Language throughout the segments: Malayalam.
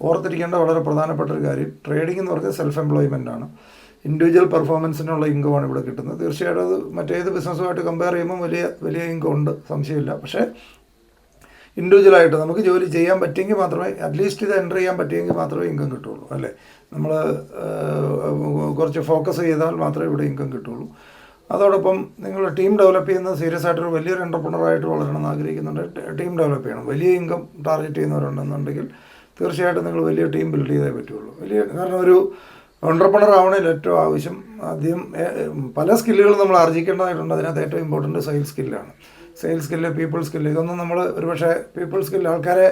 ഓർത്തിരിക്കേണ്ട വളരെ പ്രധാനപ്പെട്ട ഒരു കാര്യം, ട്രേഡിംഗ് എന്ന് പറഞ്ഞാൽ സെൽഫ് എംപ്ലോയ്മെൻ്റ് ആണ്. ഇൻഡിവിജ്വൽ പെർഫോമൻസിനുള്ള ഇൻകമാണ് ഇവിടെ കിട്ടുന്നത്. തീർച്ചയായിട്ടും അത് മറ്റേത് ബിസിനസ്സുമായിട്ട് കമ്പയർ ചെയ്യുമ്പോൾ വലിയ ഇൻകം ഉണ്ട്, സംശയമില്ല. പക്ഷേ ഇൻഡിവിജ്വലായിട്ട് നമുക്ക് ജോലി ചെയ്യാൻ പറ്റിയെങ്കിൽ മാത്രമേ, അറ്റ്ലീസ്റ്റ് ഇത് എൻ്റർ ചെയ്യാൻ പറ്റിയെങ്കിൽ മാത്രമേ ഇൻകം കിട്ടുള്ളൂ, അല്ലേ? നമ്മൾ കുറച്ച് ഫോക്കസ് ചെയ്താൽ മാത്രമേ ഇവിടെ ഇൻകം കിട്ടുള്ളൂ. അതോടൊപ്പം നിങ്ങൾ ടീം ഡെവലപ്പ് ചെയ്യുന്നത് സീരിയസ് ആയിട്ടൊരു വലിയൊരു എൻ്റർപ്രണറായിട്ട് വളരണം എന്ന് ആഗ്രഹിക്കുന്നുണ്ട്, ടീം ഡെവലപ്പ് ചെയ്യണം. വലിയ ഇൻകം ടാർഗറ്റ് ചെയ്യുന്നവരുണ്ടെന്നുണ്ടെങ്കിൽ തീർച്ചയായിട്ടും നിങ്ങൾ വലിയ ടീം ബിൽഡ് ചെയ്തേ പറ്റുള്ളൂ. കാരണം ഒരു എൻ്റർപ്രണർ ആവണേൽ ഏറ്റവും ആവശ്യം ആദ്യം പല സ്കില്ലുകളും നമ്മൾ ആർജിക്കേണ്ടതായിട്ടുണ്ട്. അതിനകത്ത് ഏറ്റവും ഇമ്പോർട്ടൻറ്റ് സെയിൽസ് സ്കില്ലാണ്. സെയിൽസ് സ്കില്ല്, പീപ്പിൾ സ്കില്ല്, ഇതൊന്നും നമ്മൾ ഒരുപക്ഷെ പീപ്പിൾ സ്കില്ല്, ആൾക്കാരെ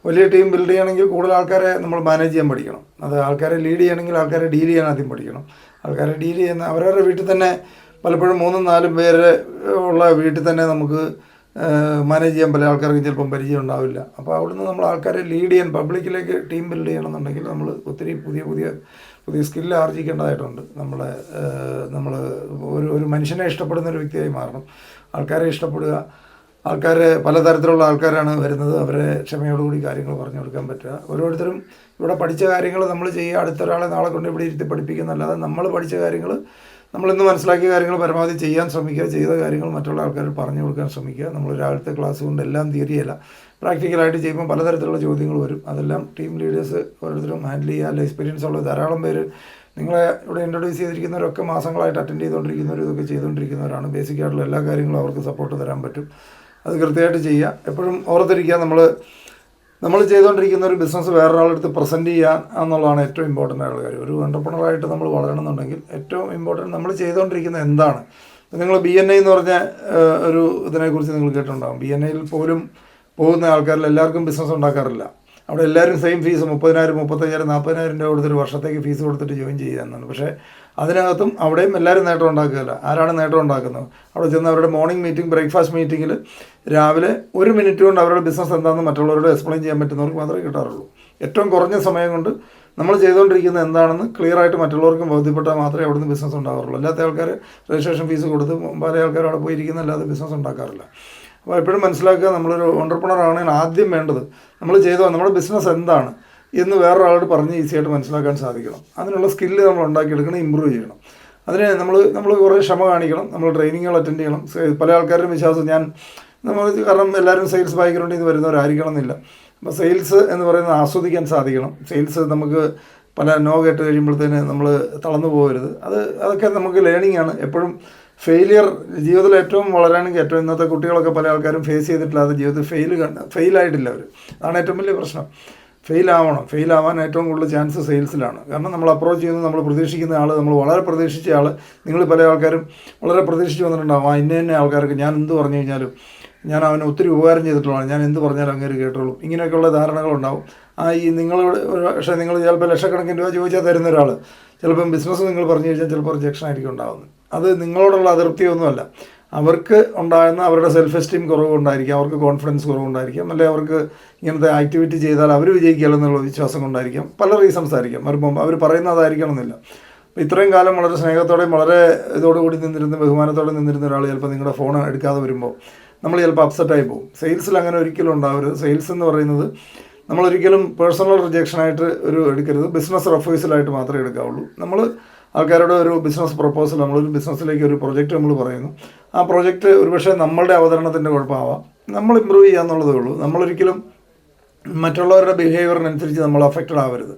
വലിയ ടീം ബിൽഡ് ചെയ്യണമെങ്കിൽ കൂടുതൽ ആൾക്കാരെ നമ്മൾ മാനേജ് ചെയ്യാൻ പഠിക്കണം. അത് ആൾക്കാരെ ലീഡ് ചെയ്യണമെങ്കിൽ ആൾക്കാരെ ഡീൽ ചെയ്യാൻ ആദ്യം പഠിക്കണം. ആൾക്കാരെ ഡീൽ ചെയ്യുന്ന അവരവരുടെ വീട്ടിൽ തന്നെ പലപ്പോഴും 3-4 പേര് ഉള്ള വീട്ടിൽ തന്നെ നമുക്ക് മാനേജ് ചെയ്യാൻ പല ആൾക്കാർക്ക് ചിലപ്പം പരിചയം ഉണ്ടാവില്ല. അപ്പോൾ അവിടുന്ന് നമ്മൾ ആൾക്കാരെ ലീഡ് ചെയ്യാൻ, പബ്ലിക്കിലേക്ക് ടീം ബിൽഡ് ചെയ്യണമെന്നുണ്ടെങ്കിൽ നമ്മൾ ഒത്തിരി പുതിയ സ്കില്ല് ആർജിക്കേണ്ടതായിട്ടുണ്ട്. നമ്മൾ ഒരു മനുഷ്യനെ ഇഷ്ടപ്പെടുന്ന ഒരു വ്യക്തിയായി മാറണം. ആൾക്കാരെ ഇഷ്ടപ്പെടുക, പലതരത്തിലുള്ള ആൾക്കാരാണ് വരുന്നത്, അവരെ ക്ഷമയോടുകൂടി കാര്യങ്ങൾ പറഞ്ഞു കൊടുക്കാൻ പറ്റുക. ഓരോരുത്തരും ഇവിടെ പഠിച്ച കാര്യങ്ങൾ നമ്മൾ ചെയ്യുക, അടുത്തൊരാളെ നാളെ കൊണ്ട് ഇവിടെ ഇരുത്തി പഠിപ്പിക്കുന്നതല്ലാതെ നമ്മൾ പഠിച്ച കാര്യങ്ങൾ, നമ്മളിന്ന് മനസ്സിലാക്കിയ കാര്യങ്ങൾ പരമാവധി ചെയ്യാൻ ശ്രമിക്കുക, ചെയ്ത കാര്യങ്ങൾ മറ്റുള്ള ആൾക്കാർ പറഞ്ഞു കൊടുക്കാൻ ശ്രമിക്കുക. നമ്മൾ രാവിലത്തെ ക്ലാസ് കൊണ്ട് എല്ലാം തിയറിയല്ല, പ്രാക്ടിക്കലായിട്ട് ചെയ്യുമ്പോൾ പലതരത്തിലുള്ള ചോദ്യങ്ങൾ വരും. അതെല്ലാം ടീം ലീഡേഴ്സ് ഓരോരുത്തരും ഹാൻഡിൽ ചെയ്യുക. അല്ല, എക്സ്പീരിയൻസ് ഉള്ള ധാരാളം പേര് നിങ്ങളെ ഇവിടെ ഇൻട്രൊഡ്യൂസ് ചെയ്തിരിക്കുന്നവരൊക്കെ മാസങ്ങളായിട്ട് അറ്റൻഡ് ചെയ്തുകൊണ്ടിരിക്കുന്നവരും ഇതൊക്കെ ചെയ്തുകൊണ്ടിരിക്കുന്നവരാണ്. ബേസിക്കായിട്ടുള്ള എല്ലാ കാര്യങ്ങളും അവർക്ക് സപ്പോർട്ട് തരാൻ പറ്റും. അത് കൃത്യമായിട്ട് ചെയ്യുക. എപ്പോഴും ഓർത്തിരിക്കുക, നമ്മൾ ചെയ്തുകൊണ്ടിരിക്കുന്ന ഒരു ബിസിനസ് വേറൊരാളെടുത്ത് പ്രസൻറ്റ് ചെയ്യാൻ എന്നുള്ളതാണ് ഏറ്റവും ഇമ്പോർട്ടൻ്റ് ആയിട്ടുള്ള കാര്യം. ഒരു എൻ്റർപ്രണറായിട്ട് നമ്മൾ വളരണമെന്നുണ്ടെങ്കിൽ ഏറ്റവും ഇമ്പോർട്ടൻറ്റ് നമ്മൾ ചെയ്തുകൊണ്ടിരിക്കുന്നത് എന്താണ്. നിങ്ങൾ BNI എന്ന് പറഞ്ഞ ഒരു ഇതിനെക്കുറിച്ച് നിങ്ങൾ കേട്ടിട്ടുണ്ടാകും. BNIയിൽ പോലും പോകുന്ന ആൾക്കാരിൽ എല്ലാവർക്കും ബിസിനസ് ഉണ്ടാക്കാറില്ല. അവിടെ എല്ലാവരും സെയിം ഫീസ് 30,000, 35,000, 40,000 രൂപ കൊടുത്തൊരു വർഷത്തേക്ക് ഫീസ് കൊടുത്തിട്ട് ജോയിൻ ചെയ്യാമെന്നാണ്. പക്ഷേ അതിനകത്തും അവിടെയും എല്ലാവരും നേട്ടം ഉണ്ടാക്കുകയില്ല. ആരാണ് നേട്ടം ഉണ്ടാക്കുന്നത്? അവിടെ ചെന്ന് അവരുടെ മോർണിംഗ് മീറ്റിംഗ്, ബ്രേക്ക്ഫാസ്റ്റ് മീറ്റിങ്ങിൽ രാവിലെ 1 മിനിറ്റ് കൊണ്ട് അവരുടെ ബിസിനസ് എന്താണെന്ന് മറ്റുള്ളവരോട് എക്സ്പ്ലെയിൻ ചെയ്യാൻ പറ്റുന്നവർക്ക് മാത്രമേ കിട്ടാറുള്ളൂ. ഏറ്റവും കുറഞ്ഞ സമയം കൊണ്ട് നമ്മൾ ചെയ്തുകൊണ്ടിരിക്കുന്നത് എന്താണെന്ന് ക്ലിയറായിട്ട് മറ്റുള്ളവർക്കും ബോധ്യപ്പെട്ടാൽ മാത്രമേ അവിടുന്ന് ബിസിനസ് ഉണ്ടാകാറുള്ളൂ. അല്ലാത്ത ആൾക്കാർ രജിസ്ട്രേഷൻ ഫീസ് കൊടുത്ത് പല ആൾക്കാരും അവിടെ പോയിരിക്കുന്ന അല്ലാതെ ബിസിനസ് ഉണ്ടാക്കാറില്ല. അപ്പോൾ എപ്പോഴും മനസ്സിലാക്കുക, നമ്മളൊരു എൻ്റർപ്രണർ ആണെങ്കിൽ ആദ്യം വേണ്ടത് നമ്മുടെ ബിസിനസ് എന്താണ് എന്ന് വേറൊരാളോട് പറഞ്ഞ് ഈസിയായിട്ട് മനസ്സിലാക്കാൻ സാധിക്കണം. അതിനുള്ള സ്കില്ല് നമ്മൾ ഉണ്ടാക്കിയെടുക്കണം, ഇമ്പ്രൂവ് ചെയ്യണം. അതിന് നമ്മൾ കുറേ ക്ഷമ കാണിക്കണം. നമ്മൾ ട്രെയിനിങ്ങുകൾ അറ്റൻഡ് ചെയ്യണം. പല ആൾക്കാരുടെയും വിശ്വാസം കാരണം എല്ലാവരും സെയിൽസ് ബാക്ക്ഗ്രൗണ്ടിൽ നിന്ന് വരുന്നവരായിരിക്കണം എന്നില്ല. അപ്പോൾ സെയിൽസ് എന്ന് പറയുന്നത് ആസ്വദിക്കാൻ സാധിക്കണം. സെയിൽസ് നമുക്ക് പല കേട്ട് കഴിയുമ്പോഴത്തേന് നമ്മൾ തളർന്നു പോകരുത്. അതൊക്കെ നമുക്ക് ലേണിംഗ് ആണ്. എപ്പോഴും ഫെയിലിയർ ജീവിതത്തിൽ ഏറ്റവും വളരാണെങ്കിൽ ഏറ്റവും ഇന്നത്തെ കുട്ടികളൊക്കെ പല ആൾക്കാരും ഫേസ് ചെയ്തിട്ടില്ലാതെ ജീവിതത്തിൽ ഫെയിലായിട്ടില്ല അവർ. അതാണ് ഏറ്റവും വലിയ പ്രശ്നം. ഫെയിലാവാൻ ഏറ്റവും കൂടുതൽ ചാൻസ് സെയിൽസിലാണ്. കാരണം നമ്മൾ അപ്രോച്ച് ചെയ്യുന്നത്, നമ്മൾ പ്രതീക്ഷിക്കുന്ന ആൾ, നമ്മൾ വളരെ പ്രതീക്ഷിച്ച ആൾ, നിങ്ങൾ പല ആൾക്കാരും വളരെ പ്രതീക്ഷിച്ച് വന്നിട്ടുണ്ടാകും. ഇന്ന ആൾക്കാർക്ക് ഞാൻ എന്ത് പറഞ്ഞു കഴിഞ്ഞാലും ഞാൻ അവന് ഒത്തിരി ഉപകാരം ചെയ്തിട്ടുള്ളതാണ്, ഞാൻ എന്ത് പറഞ്ഞാലും അങ്ങേര് കേട്ടോളൂ, ഇങ്ങനെയൊക്കെയുള്ള ധാരണകളുണ്ടാവും. പക്ഷേ നിങ്ങൾ ചിലപ്പോൾ ലക്ഷക്കണക്കിന് രൂപ ചോദിച്ചാൽ തരുന്ന ഒരാൾ ചിലപ്പം ബിസിനസ് നിങ്ങൾ പറഞ്ഞു കഴിഞ്ഞാൽ ചിലപ്പോൾ റിജക്ഷൻ ആയിരിക്കും ഉണ്ടാകുന്നത്. അത് നിങ്ങളോടുള്ള അതിർത്തിയൊന്നുമല്ല, അവർക്ക് ഉണ്ടാകുന്ന അവരുടെ സെൽഫ് എസ്റ്റീം കുറവുകൊണ്ടായിരിക്കാം, അവർക്ക് കോൺഫിഡൻസ് കുറവുണ്ടായിരിക്കാം, അല്ലെങ്കിൽ അവർക്ക് ഇങ്ങനത്തെ ആക്ടിവിറ്റി ചെയ്താൽ അവർ വിജയിക്കില്ലെന്നുള്ള വിശ്വാസം കൊണ്ടായിരിക്കാം. പല റീസൺസ് ആയിരിക്കാം. അവർ പറയുന്നതായിരിക്കണം എന്നില്ല. അപ്പോൾ ഇത്രയും കാലം വളരെ സ്നേഹത്തോടെയും വളരെ ഇതോടുകൂടി ബഹുമാനത്തോടെ നിന്നിരുന്ന ഒരാൾ ചിലപ്പോൾ നിങ്ങളുടെ ഫോൺ എടുക്കാതെ വരുമ്പോൾ നമ്മൾ ചിലപ്പോൾ അപ്സെറ്റായി പോകും. സെയിൽസിൽ അങ്ങനെ ഒരിക്കലും ഉണ്ടാവരുത്. സെയിൽസ് എന്ന് പറയുന്നത് നമ്മളൊരിക്കലും പേഴ്സണൽ റിജക്ഷനായിട്ട് എടുക്കരുത്. ബിസിനസ് റെഫേഴ്സലായിട്ട് മാത്രമേ എടുക്കാവുള്ളൂ. നമ്മൾ ആൾക്കാരുടെ ഒരു ബിസിനസ് പ്രപ്പോസൽ, നമ്മളൊരു ബിസിനസ്സിലേക്ക് ഒരു പ്രൊജക്റ്റ് നമ്മൾ പറയുന്നു. ആ പ്രൊജക്റ്റ് ഒരുപക്ഷെ നമ്മളുടെ അവതരണത്തിൻ്റെ കുഴപ്പമാവാം, നമ്മൾ ഇമ്പ്രൂവ് ചെയ്യാന്നുള്ളതേ ഉള്ളൂ. നമ്മളൊരിക്കലും മറ്റുള്ളവരുടെ ബിഹേവിയറിനനുസരിച്ച് നമ്മൾ അഫക്റ്റഡ് ആവരുത്.